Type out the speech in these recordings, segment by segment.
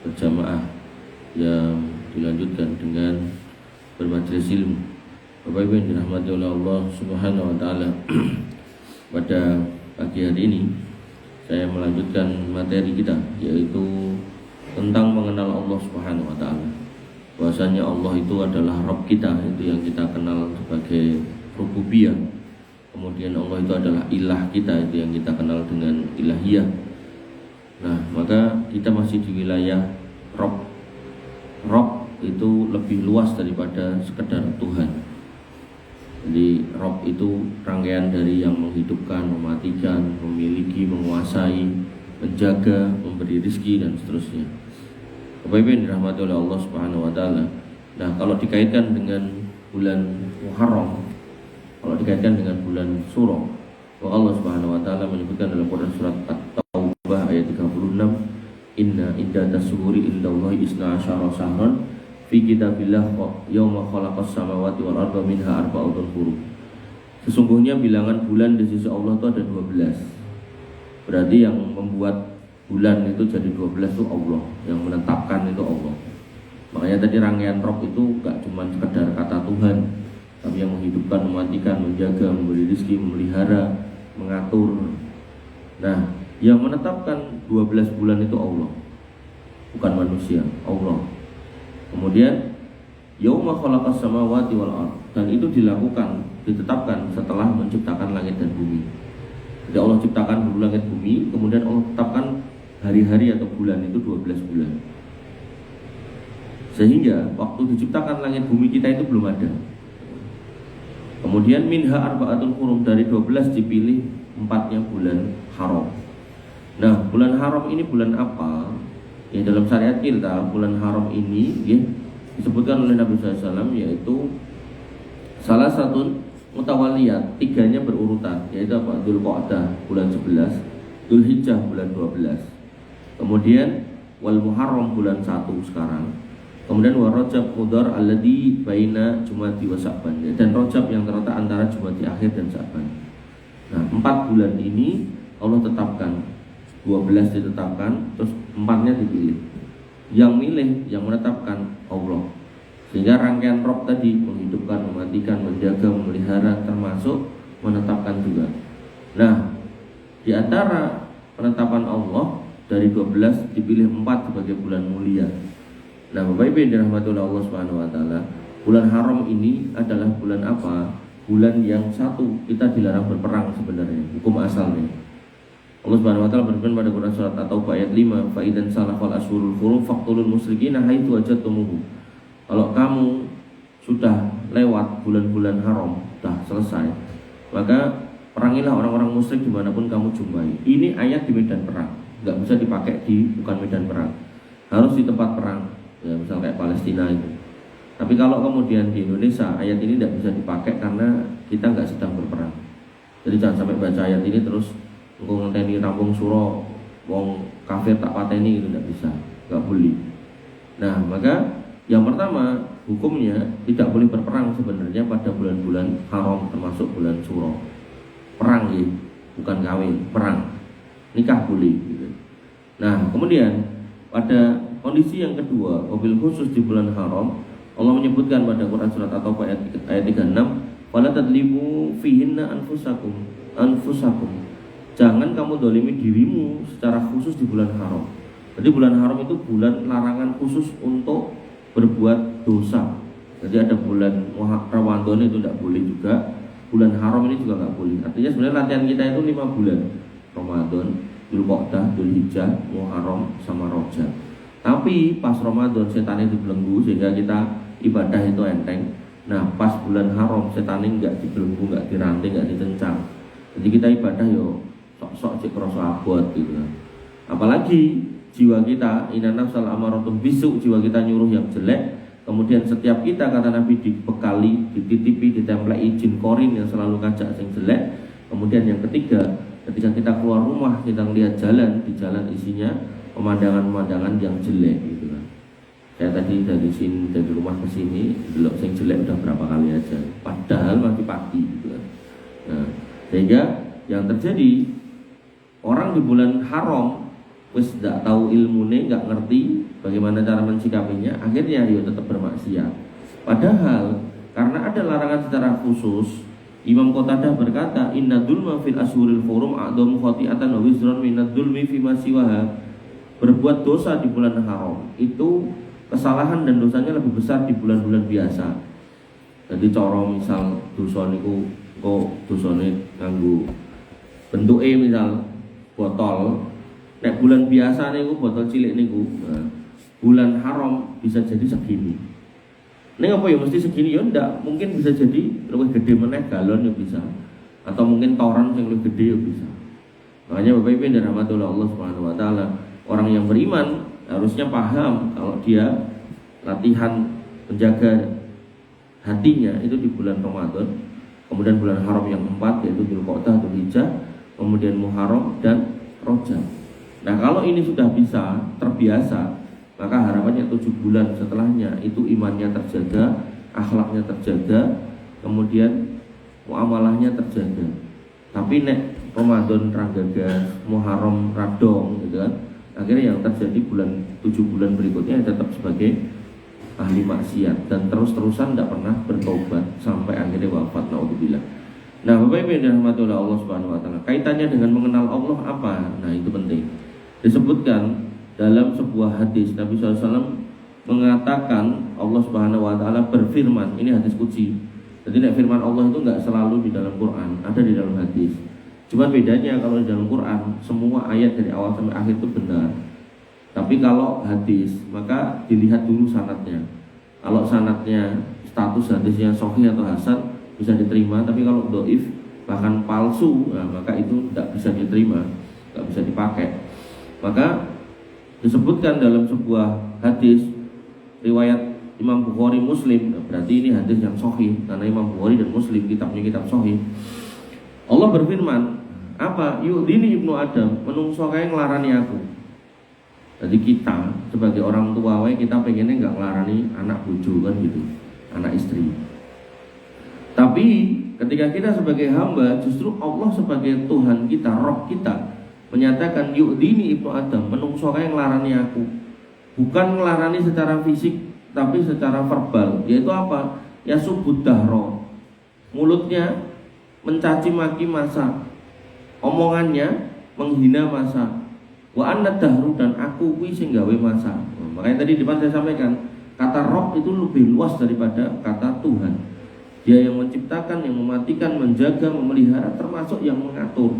berjamaah yang dilanjutkan dengan bermajelis ilmu. Bapak Ibu yang dirahmati oleh Allah Subhanahu wa taala. Pada pagi hari ini saya melanjutkan materi kita, yaitu tentang mengenal Allah Subhanahu wa taala. Bahwasanya Allah itu adalah Rabb kita, itu yang kita kenal sebagai rububiyah. Kemudian Allah itu adalah ilah kita, itu yang kita kenal dengan ilahiyah. Nah, maka kita masih di wilayah Rabb. Rabb itu lebih luas daripada sekedar Tuhan. Jadi Rabb itu rangkaian dari yang menghidupkan, mematikan, memiliki, menguasai, menjaga, memberi rezeki dan seterusnya. Bapak Ibu yang dirahmati oleh Allah Subhanahu wa taala. Nah, kalau dikaitkan dengan bulan Muharram, kalau dikaitkan dengan bulan Suro, Allah Subhanahu wa taala menyebutkan dalam Quran surat At-Taubah ayat 36, "Inna iddatas syuhuri indallahi isna asyara syahran fi kitabillah yauma khalaqas samawati wal arda minha arba'atun hurum." Sesungguhnya bilangan bulan di sisi Allah itu ada 12. Berarti yang membuat bulan itu jadi 12 itu Allah, yang menetapkan itu Allah. Makanya tadi rangkaian Rabb itu gak cuma sekedar kata Tuhan, tapi yang menghidupkan, mematikan, menjaga, memberi rezeki, memelihara, mengatur. Nah, yang menetapkan 12 bulan itu Allah, bukan manusia, Allah. Kemudian yauma khalaqas samawati wal ardh, dan itu ditetapkan setelah menciptakan langit dan bumi. Jadi Allah ciptakan dulu langit bumi, kemudian Allah tetapkan hari-hari atau bulan itu 12 bulan. Sehingga waktu diciptakan langit bumi kita itu belum ada. Kemudian minha arba'atun hurum, dari 12 dipilih 4-nya bulan haram. Nah, bulan haram ini bulan apa? Ya, dalam syariat kita bulan haram ini ya, disebutkan oleh Nabi SAW, yaitu salah satu mutawaliyat, 3-nya berurutan, yaitu apa? Dzulqa'dah bulan 11, Dzulhijjah bulan 12, kemudian wal Muharram bulan 1 sekarang, kemudian wa Rajab Mudhar alladzi baina Jumadi wa Sa'ban, dan Rajab yang terletak antara Jumadi akhir dan Sa'ban. Nah, 4 bulan ini Allah tetapkan, 12 ditetapkan, terus 4-nya dipilih. Yang milih, yang menetapkan Allah. Sehingga rangkaian Rabb tadi menghidupkan, mematikan, menjaga, memelihara, termasuk menetapkan juga. Nah, di antara penetapan Allah dari 12 dipilih 4 sebagai bulan mulia. Nah, Bapak Ibu yang dirahmati oleh Allah Subhanahu wa taala, bulan haram ini adalah bulan apa? Bulan yang satu kita dilarang berperang sebenarnya, hukum asalnya. Allah Subhanahu wa taala berfirman pada Quran surat At-Taubah ayat 5, "Fa idzan salafal ashurul hurum faqtulul musyrikina haitsu wajadtumuhum." Kalau kamu sudah lewat bulan-bulan haram, sudah selesai, maka perangilah orang-orang musyrik dimanapun kamu jumpai. Ini ayat di medan perang, nggak bisa dipakai di bukan medan perang, harus di tempat perang, ya misalnya kayak Palestina itu. Tapi kalau kemudian di Indonesia ayat ini tidak bisa dipakai karena kita nggak sedang berperang. Jadi jangan sampai baca ayat ini terus ngenteni rampung suro wong kafir tak pateni, itu tidak bisa, nggak boleh. Nah, maka yang pertama hukumnya tidak boleh berperang sebenarnya pada bulan-bulan haram, termasuk bulan suro. Perang ya, bukan kawin, perang. Nikah boleh gitu. Nah, kemudian pada kondisi yang kedua, wabil khusus di bulan haram, Allah menyebutkan pada Quran surat At-Taubah ayat 36, "Wala tadlimu fihinna anfusakum." Jangan kamu dolimi dirimu secara khusus di bulan haram. Jadi bulan haram itu bulan larangan khusus untuk berbuat dosa. Jadi ada bulan Ramadan itu tidak boleh juga, bulan haram ini juga nggak boleh. Artinya sebenarnya latihan kita itu 5 bulan: Ramadan, Dzulqa'dah, Dzulhijjah, Muharram, sama Rajab. Tapi pas Ramadan setannya dibelenggu sehingga kita ibadah itu enteng. Nah, pas bulan haram setannya nggak dibelenggu, nggak diranting, nggak ditencang. Jadi kita ibadah yo sok-sok cek rasa abot gitu. Apalagi jiwa kita, inna nafsal amaratun bisu, jiwa kita nyuruh yang jelek. Kemudian setiap kita, kata Nabi, dibekali, dititipi, ditempelai jin korin yang selalu ngajak yang jelek. Kemudian yang ketiga, ketika kita keluar rumah, kita melihat jalan, di jalan isinya pemandangan-pemandangan yang jelek gitu kan. Saya tadi dari rumah ke sini, belok yang jelek udah berapa kali aja, padahal masih pagi gitu kan. Nah, sehingga yang terjadi, orang di bulan haram wis tidak tahu ilmune, nggak ngerti, bagaimana cara mensikapinya, akhirnya dia tetap bermaksiat. Padahal karena ada larangan secara khusus, Imam Qatadah berkata, inna dzulma fil ashuril hurum a'dhamu khati'atan wa wizran min dzulmi fi ma siwaha. Berbuat dosa di bulan haram itu kesalahan dan dosanya lebih besar di bulan-bulan biasa. Jadi cara misal dosa niku kok dosane nganggo bentuke misal botol, nek bulan biasa niku botol cilik niku, nah, bulan haram bisa jadi segini. Nek apa ya mesti segini ya ndak, mungkin bisa jadi lebih gede meneh galon ya bisa. Atau mungkin toran yang lebih gede ya bisa. Makanya Bapak Ibu dan rahmatullah Allah Subhanahu wa taala, orang yang beriman harusnya paham kalau dia latihan menjaga hatinya itu di bulan Ramadan, kemudian bulan haram yang 4 yaitu Dzulqa'dah, Dzulhijjah, kemudian Muharram dan Rajab. Nah, kalau ini sudah bisa terbiasa, maka harapannya 7 bulan setelahnya itu imannya terjaga, akhlaknya terjaga, kemudian muamalahnya terjaga. Tapi nek Ramadan ragagas, Muharram radong gitu kan, akhirnya yang terjadi 7 bulan berikutnya tetap sebagai ahli maksiat dan terus-terusan tidak pernah bertobat sampai akhirnya wafat, naudzubillah. Nah, Bapak Ibu dan rahmatullah Allah Subhanahu wa taala, kaitannya dengan mengenal Allah apa? Nah, itu penting. Disebutkan dalam sebuah hadis Nabi SAW mengatakan Allah Subhanahu wa taala berfirman, ini hadis qudsi. Jadi firman Allah itu enggak selalu di dalam Quran, ada di dalam hadis. Cuma bedanya kalau di dalam Quran semua ayat dari awal sampai akhir itu benar. Tapi kalau hadis maka dilihat dulu sanadnya. Kalau sanadnya status hadisnya sahih atau hasan bisa diterima, tapi kalau dhaif bahkan palsu, nah, maka itu tidak bisa diterima, tidak bisa dipakai. Maka disebutkan dalam sebuah hadis riwayat Imam Bukhari Muslim, nah, berarti ini hadis yang sahih karena Imam Bukhari dan Muslim kitabnya kitab sahih. Allah berfirman, apa? Yu'dini ibnu Adam, menungso kae nglarani aku. Jadi kita sebagai orang tua kita pengennya nggak ngelarani anak bojo kan gitu, anak istri. Tapi ketika kita sebagai hamba, justru Allah sebagai Tuhan kita, Roh kita menyatakan yu'dini ibnu Adam, menungso kae nglarani aku. Bukan ngelarani secara fisik, tapi secara verbal, yaitu apa? Ya subudahro, mulutnya mencaci maki masa, omongannya menghina masa. Wa anna dahru, dan aku kuwi sing gawe masa. Makanya tadi di depan saya sampaikan, kata Rob itu lebih luas daripada kata Tuhan. Dia yang menciptakan, yang mematikan, menjaga, memelihara, termasuk yang mengatur.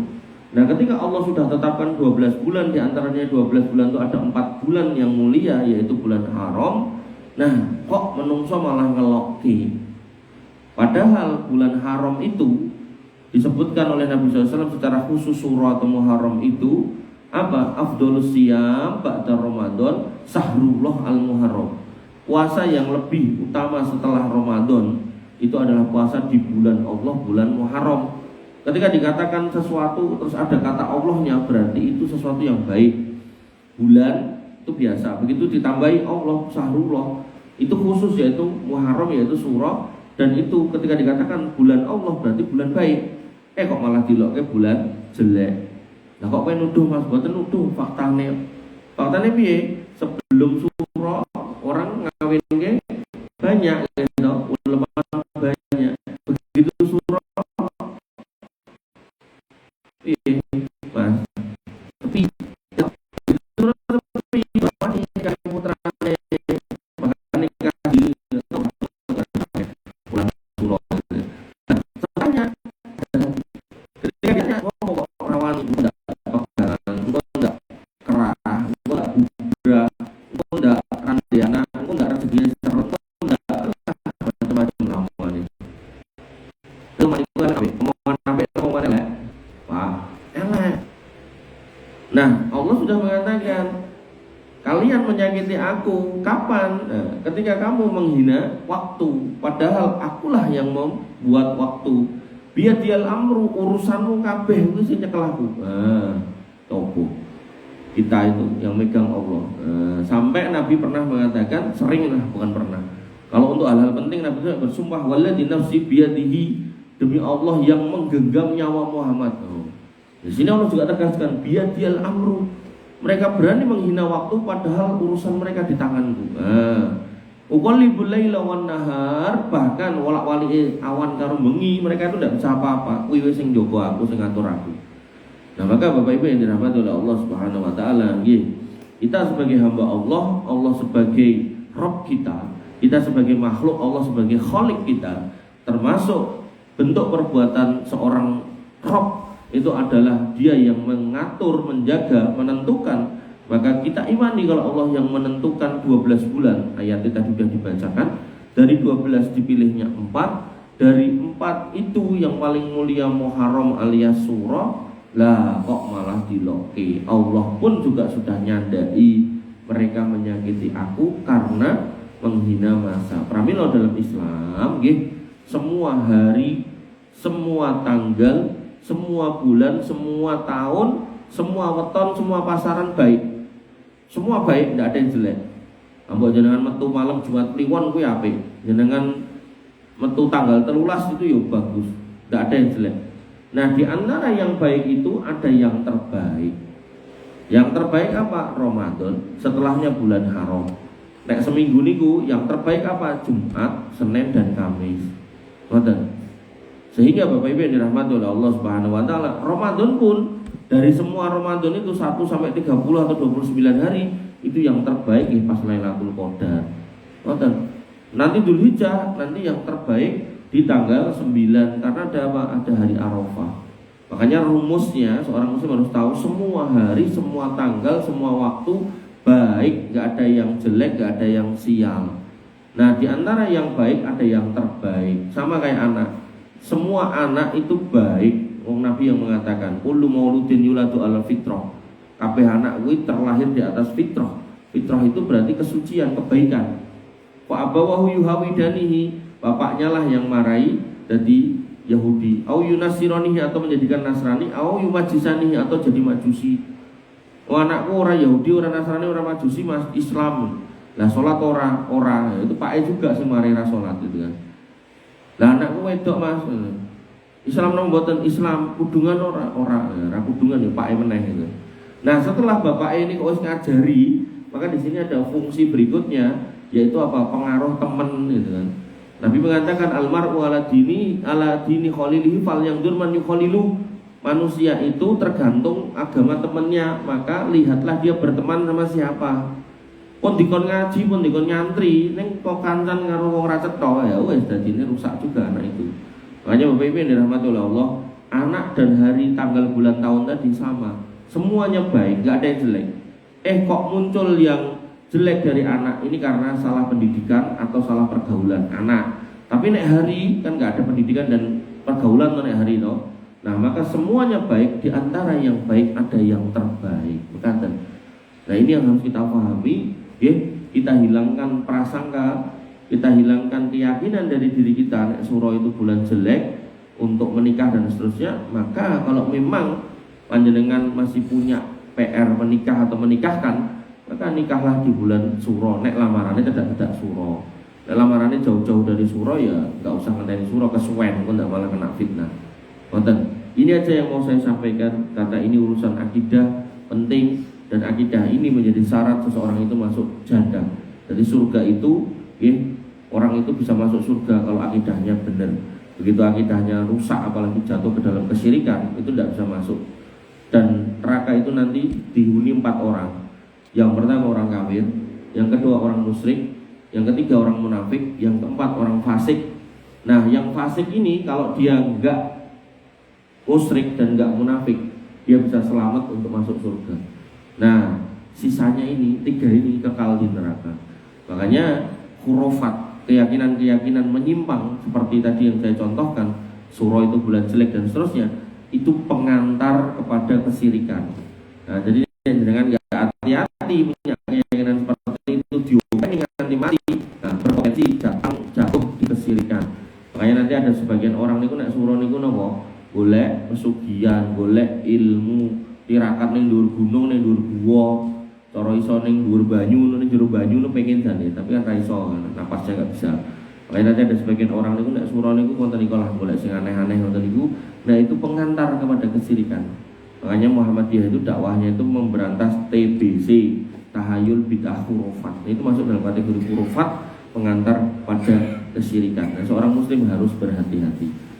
Nah, ketika Allah sudah tetapkan 12 bulan, di antaranya 12 bulan itu ada 4 bulan yang mulia, yaitu bulan haram. Nah, kok menungso malah ngeloki? Padahal bulan haram itu disebutkan oleh Nabi SAW secara khusus surah atau Muharram itu apa? Afdhalus siyam ba'da Ramadan sahrullah al-Muharram. Puasa yang lebih utama setelah Ramadan itu adalah puasa di bulan Allah, bulan Muharram. Ketika dikatakan sesuatu terus ada kata Allahnya, berarti itu sesuatu yang baik. Bulan itu biasa, begitu ditambahi Allah sahrullah itu khusus, yaitu Muharram, yaitu surah. Dan itu ketika dikatakan bulan Allah berarti bulan baik. Kok malah dilokke bulan jelek. Nah, kok kowe nuduh Mas, boten nuduh, faktane piye? Sebelum surah orang ngawinke banyak gitu, ulama banyak. Begitu surah piye, Mas? Tapi surah tapi bapak nikah putrane bahkan nikah di bulan surah. Tanya ketika dia ngomong kok rawan enggak Nah, Allah sudah mengatakan kalian menyakiti aku kapan? Nah, ketika kamu menghina waktu, padahal akulah yang membuat waktu. Biadil amru, urusanmu kabeh itu sing nyekel aku. Nah, topo. Kita itu yang megang Allah. Sampai Nabi pernah mengatakan, sering lah, bukan pernah. Kalau untuk hal-hal penting Nabi bersumpah walladzi nafsi biyadihi, demi Allah yang menggenggam nyawa Muhammad. Di sini Allah juga tegaskan biadil amru, Mereka berani menghina waktu padahal urusan mereka di tanganku. Uqallibul laila wan nahar, bahkan wolak-walik awan karo bengi mereka itu tidak bisa apa-apa. Kuwi wis sing njogo aku, sing ngatur aku. Nah, maka Bapak Ibu yang dirahmati oleh Allah Subhanahu wa taala, kita sebagai hamba Allah, Allah sebagai Rabb kita sebagai makhluk, Allah sebagai Khalik kita, termasuk bentuk perbuatan seorang Rabb itu adalah dia yang mengatur, menjaga, menentukan. Maka kita imani kalau Allah yang menentukan 12 bulan. Ayat tadi sudah dibacakan. Dari 12 dipilihnya 4. Dari 4 itu yang paling mulia Muharram alias Suro. Lah kok malah diloke. Allah pun juga sudah nyandai mereka menyakiti aku karena menghina masa. Pramila dalam Islam semua hari, semua tanggal, semua bulan, semua tahun, semua weton, semua pasaran baik. Semua baik, tidak ada yang jelek. Ambok jenengan metu malam Jumat Kliwon kuwi apik. Jenengan metu tanggal 13 itu ya bagus. Tidak ada yang jelek. Nah, di antara yang baik itu ada yang terbaik. Yang terbaik apa? Ramadan. Setelahnya bulan haram. Nek seminggu niku yang terbaik apa? Jumat, Senin dan Kamis. Ngoten. Sehingga Bapak Ibu yang dirahmati oleh Allah Subhanahu wa taala, Ramadan pun dari semua Ramadan itu 1 sampai 30 atau 29 hari itu yang terbaik pas Lailatul Qadar. Ngoten. Nanti Dzulhijjah nanti yang terbaik di tanggal 9 karena ada apa? Ada hari Arafah. Makanya rumusnya seorang muslim harus tahu semua hari, semua tanggal, semua waktu baik, nggak ada yang jelek, nggak ada yang sial. Nah, di antara yang baik ada yang terbaik. Sama kayak anak. Semua anak itu baik. Wong Nabi yang mengatakan, kullu mauludin yuladu ala fitrah. Kabeh anak kuwi terlahir di atas fitrah. Fitrah itu berarti kesucian, kebaikan. Fa abawahu yuhawidanihi, bapaknya lah yang marahi jadi Yahudi. Au yunasironihi atau menjadikan Nasrani, au yumajisanihi atau jadi Majusi. Oh, anakku orang Yahudi, orang Nasrani, orang Majusi, Mas Islam. Lah salat ora, itu Pak juga sing mari ra salat gitu kan. Lah anakku wedok Mas. Islam nang mboten Islam, kudungan ora kudungan ya Pak meneh gitu. Nah, setelah bapak ini kok wis ngajari, maka di sini ada fungsi berikutnya yaitu apa? Pengaruh teman gitu kan. Nabi mengatakan almar'u ala dini khalilihi fal yanzur man yukhalilu. Manusia itu tergantung agama temannya, maka lihatlah dia berteman sama siapa. Pun dikon ngaji, pun dikon nyantri, ning kok kancan karo wong ra cetha ya wis dadine rusak juga anak itu. Makanya Bapak Ibu yang dirahmati oleh Allah, anak dan hari, tanggal, bulan, tahun tadi sama. Semuanya baik, nggak ada yang jelek. Kok muncul yang jelek dari anak ini karena salah pendidikan atau salah pergaulan anak. Tapi nek hari kan nggak ada pendidikan dan pergaulan nek hari no. Nah, maka semuanya baik, di antara yang baik ada yang terbaik. Bukan? Nah, ini yang harus kita pahami, kita hilangkan prasangka, kita hilangkan keyakinan dari diri kita nek suro itu bulan jelek untuk menikah dan seterusnya. Maka kalau memang panjenengan masih punya PR menikah atau menikahkan, maka nikahlah di bulan suro. Nek lamarannya tidak suro, nek lamarannya jauh-jauh dari suro ya nggak usah ngenteni suro, kesuwen kok malah kena fitnah. Konten. Ini aja yang mau saya sampaikan karena ini urusan akidah penting dan akidah ini menjadi syarat seseorang itu masuk jannah. Jadi surga itu orang itu bisa masuk surga kalau akidahnya benar. Begitu akidahnya rusak, apalagi jatuh ke dalam kesyirikan, itu tidak bisa masuk. Dan neraka itu nanti dihuni 4 orang. Yang pertama orang kafir, yang kedua orang musyrik, yang ketiga orang munafik, yang keempat orang fasik. Nah, yang fasik ini kalau dia enggak musyrik dan enggak munafik, dia bisa selamat untuk masuk surga. Nah, sisanya ini 3 ini kekal di neraka. Makanya khurafat, keyakinan-keyakinan menyimpang seperti tadi yang saya contohkan, suro itu bulan jelek dan seterusnya, itu pengantar kepada kesyirikan. Nah, jadi dengan nggak hati-hati punya keyakinan seperti itu diopeni nanti mati, nah, berpotensi jatuh di kesyirikan. Makanya nanti ada sebagian orang niku nek suro niku napa? Golek pesugihan, golek ilmu, tirakat ning dhuwur gunung, ning dhuwur guwa. Cara iso ning dhuwur banyu, ning jero banyu pengen jane, tapi kan ra iso, napasnya enggak bisa. Makanya nanti ada sebagian orang niku nek suro niku wonten niku lah golek sing aneh-aneh wonten niku. Nah, itu pengantar kepada kesyirikan. Makanya Muhammadiyah itu dakwahnya itu memberantas TBC, tahayul bid'ah khurafat. Itu masuk dalam kategori khurafat, pengantar pada kesyirikan. Nah, seorang muslim harus berhati-hati.